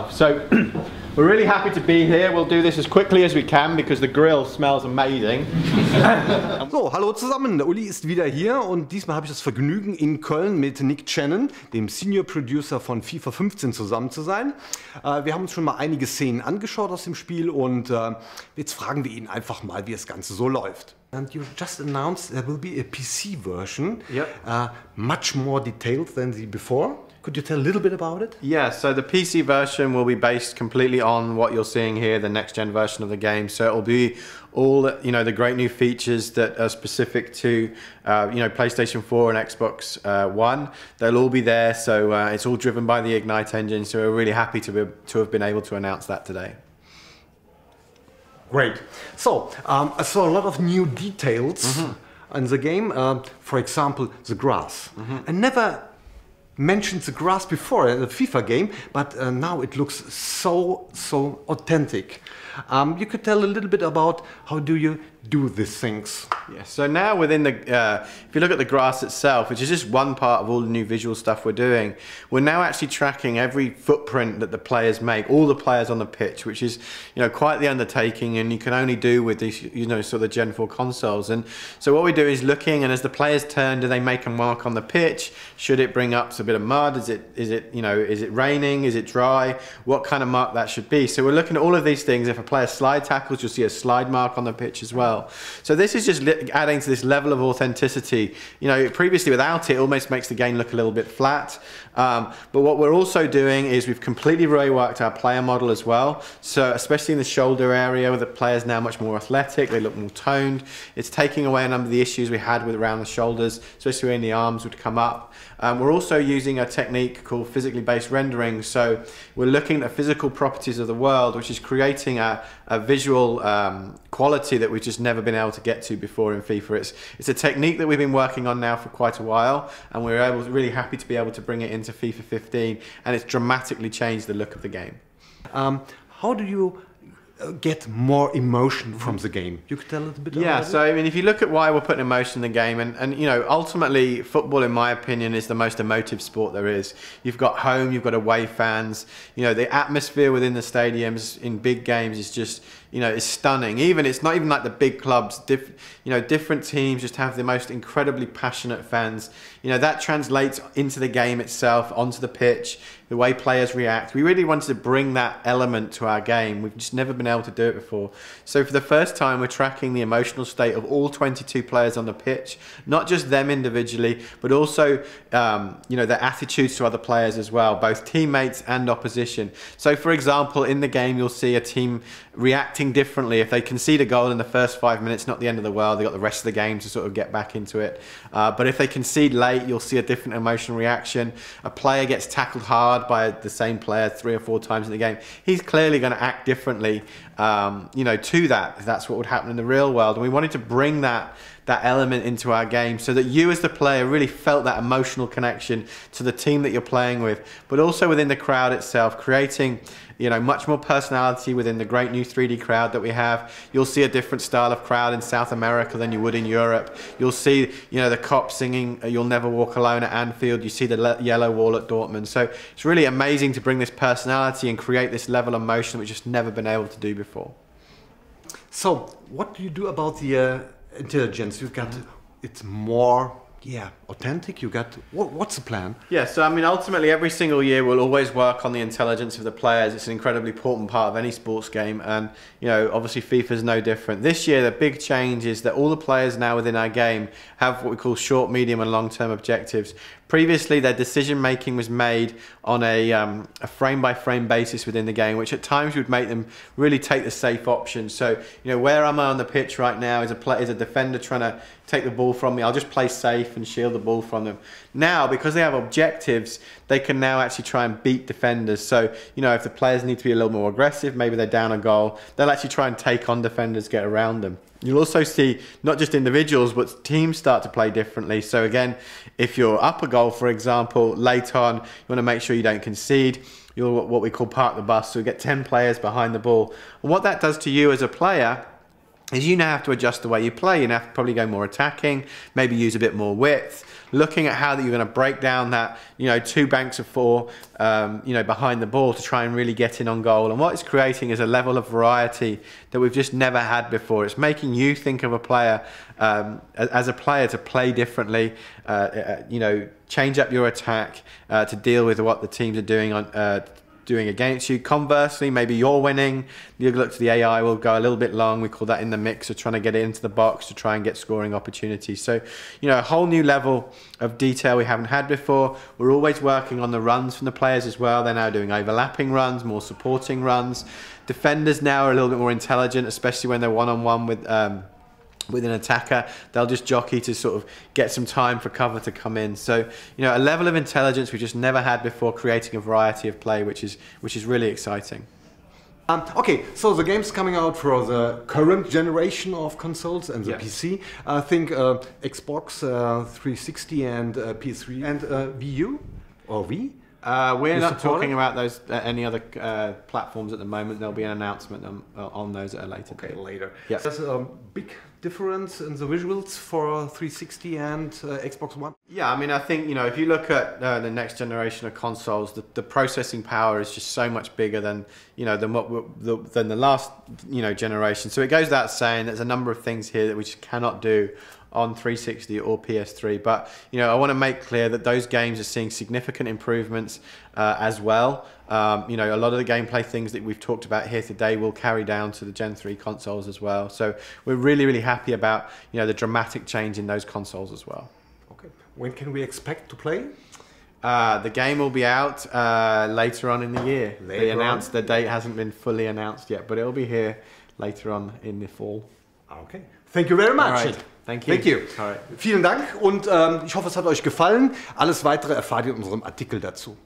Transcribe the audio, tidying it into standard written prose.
So we're really happy to be here. We'll do this as quickly as we can because the grill smells amazing. So, hallo zusammen, der Uli ist wieder hier und diesmal habe ich das Vergnügen, in Köln mit Channon, dem Senior Producer von FIFA 15, zusammen zu sein. Wir haben uns schon mal einige Szenen angeschaut aus dem Spiel und jetzt fragen wir ihn einfach mal, wie das Ganze so läuft. And you just announced there will be a PC version, much more detailed than the before. Could you tell a little bit about it? Yeah, so the PC version will be based completely on what you're seeing here, the next-gen version of the game. So it'll be all, the great new features that are specific to, PlayStation 4 and Xbox One. They'll all be there, so it's all driven by the Ignite engine. So we're really happy to have been able to announce that today. Great. So, I saw a lot of new details in the game. For example, the grass. I never mentioned the grass before in the FIFA game, but now it looks so authentic. You could tell a little bit about how do you do these things? Yeah, so now within the, if you look at the grass itself, which is just one part of all the new visual stuff we're doing, we're now actually tracking every footprint that the players make, all the players on the pitch, which is, quite the undertaking, and you can only do with these, sort of Gen 4 consoles. And so what we do is looking, and as the players turn, do they make a mark on the pitch? Should it bring up a bit of mud? Is it raining? Is it dry? What kind of mark that should be? So we're looking at all of these things. If a player slide tackles, you'll see a slide mark on the pitch as well. So this is just adding to this level of authenticity. Previously without it, it almost makes the game look a little bit flat. But what we're also doing is we've completely reworked our player model as well. So especially in the shoulder area, where the players now much more athletic, they look more toned. It's taking away a number of the issues we had with around the shoulders, especially when the arms would come up. We're also using a technique called physically based rendering. So we're looking at the physical properties of the world, which is creating a visual quality that we've just never been able to get to before in FIFA. It's a technique that we've been working on now for quite a while, and we're really happy to be able to bring it into FIFA 15, and it's dramatically changed the look of the game. How do you get more emotion from the game? You could tell a little bit about it? Yeah, so I mean, if you look at why we're putting emotion in the game, and ultimately football, in my opinion, is the most emotive sport there is. You've got home, you've got away fans. The atmosphere within the stadiums in big games is just, is stunning. It's not even like the big clubs. Different teams just have the most incredibly passionate fans. That translates into the game itself, onto the pitch, the way players react. We really wanted to bring that element to our game. We've just never been able to do it before. So for the first time, we're tracking the emotional state of all 22 players on the pitch, not just them individually, but also, their attitudes to other players as well, both teammates and opposition. So for example, in the game, you'll see a team reacting differently. If they concede a goal in the first 5 minutes, not the end of the world. They've got the rest of the game to sort of get back into it. But if they concede late, you'll see a different emotional reaction. A player gets tackled hard by the same player 3 or 4 times in the game. He's clearly going to act differently, to that, if that's what would happen in the real world. And we wanted to bring that element into our game so that you as the player really felt that emotional connection to the team that you're playing with, but also within the crowd itself, creating much more personality within the great new 3D crowd that we have. You'll see a different style of crowd in South America than you would in Europe. You'll see, the cops singing You'll Never Walk Alone at Anfield. You see the yellow wall at Dortmund. So it's really amazing to bring this personality and create this level of emotion that we've just never been able to do before. So what do you do about the intelligence? You've got it's more authentic. You got what's the plan? Yeah, so I mean, ultimately every single year we'll always work on the intelligence of the players. It's an incredibly important part of any sports game, and obviously FIFA is no different. This year the big change is that all the players now within our game have what we call short, medium and long-term objectives. Previously, their decision making was made on a frame-by-frame basis within the game, which at times would make them really take the safe option. So, where am I on the pitch right now? Is a defender trying to take the ball from me? I'll just play safe and shield the ball from them. Now, because they have objectives, they can now actually try and beat defenders. So, if the players need to be a little more aggressive, maybe they're down a goal, they'll actually try and take on defenders, get around them. You'll also see not just individuals, but teams start to play differently. So again, if you're up a goal, for example, late on, you want to make sure you don't concede. You're what we call park the bus, so you get 10 players behind the ball. And what that does to you as a player is you now have to adjust the way you play. You now have to probably go more attacking, maybe use a bit more width, looking at how that you're going to break down that, 2 banks of 4, behind the ball to try and really get in on goal. And what it's creating is a level of variety that we've just never had before. It's making you think of a player, as a player, to play differently, change up your attack to deal with what the teams are doing against you. Conversely, maybe you're winning, you look to the AI, will go a little bit long. We call that in the mix, of trying to get it into the box to try and get scoring opportunities. So, a whole new level of detail we haven't had before. We're always working on the runs from the players as well. They're now doing overlapping runs, more supporting runs. Defenders now are a little bit more intelligent, especially when they're one-on-one with an attacker. They'll just jockey to sort of get some time for cover to come in. So, a level of intelligence we just never had before, creating a variety of play, which is really exciting. Okay, so the game's coming out for the current generation of consoles and the PC. I think Xbox 360 and PS3 and Wii U or Wii. We're not talking about those any other platforms at the moment. There'll be an announcement on those at a later date. Later. Yes. There's a big difference in the visuals for 360 and Xbox One? Yeah, I mean, I think, if you look at the next generation of consoles, the processing power is just so much bigger than, than the last, generation. So it goes without saying there's a number of things here that we just cannot do on 360 or PS3, but I want to make clear that those games are seeing significant improvements as well. A lot of the gameplay things that we've talked about here today will carry down to the Gen 3 consoles as well. So we're really happy about the dramatic change in those consoles as well. Okay, when can we expect to play? The game will be out later on in the year. The date hasn't been fully announced yet, but it'll be here later on in the fall. Okay, thank you very much. Right. Thank you. Thank you. All right. Vielen Dank und ich hoffe, es hat euch gefallen. Alles Weitere erfahrt ihr in unserem Artikel dazu.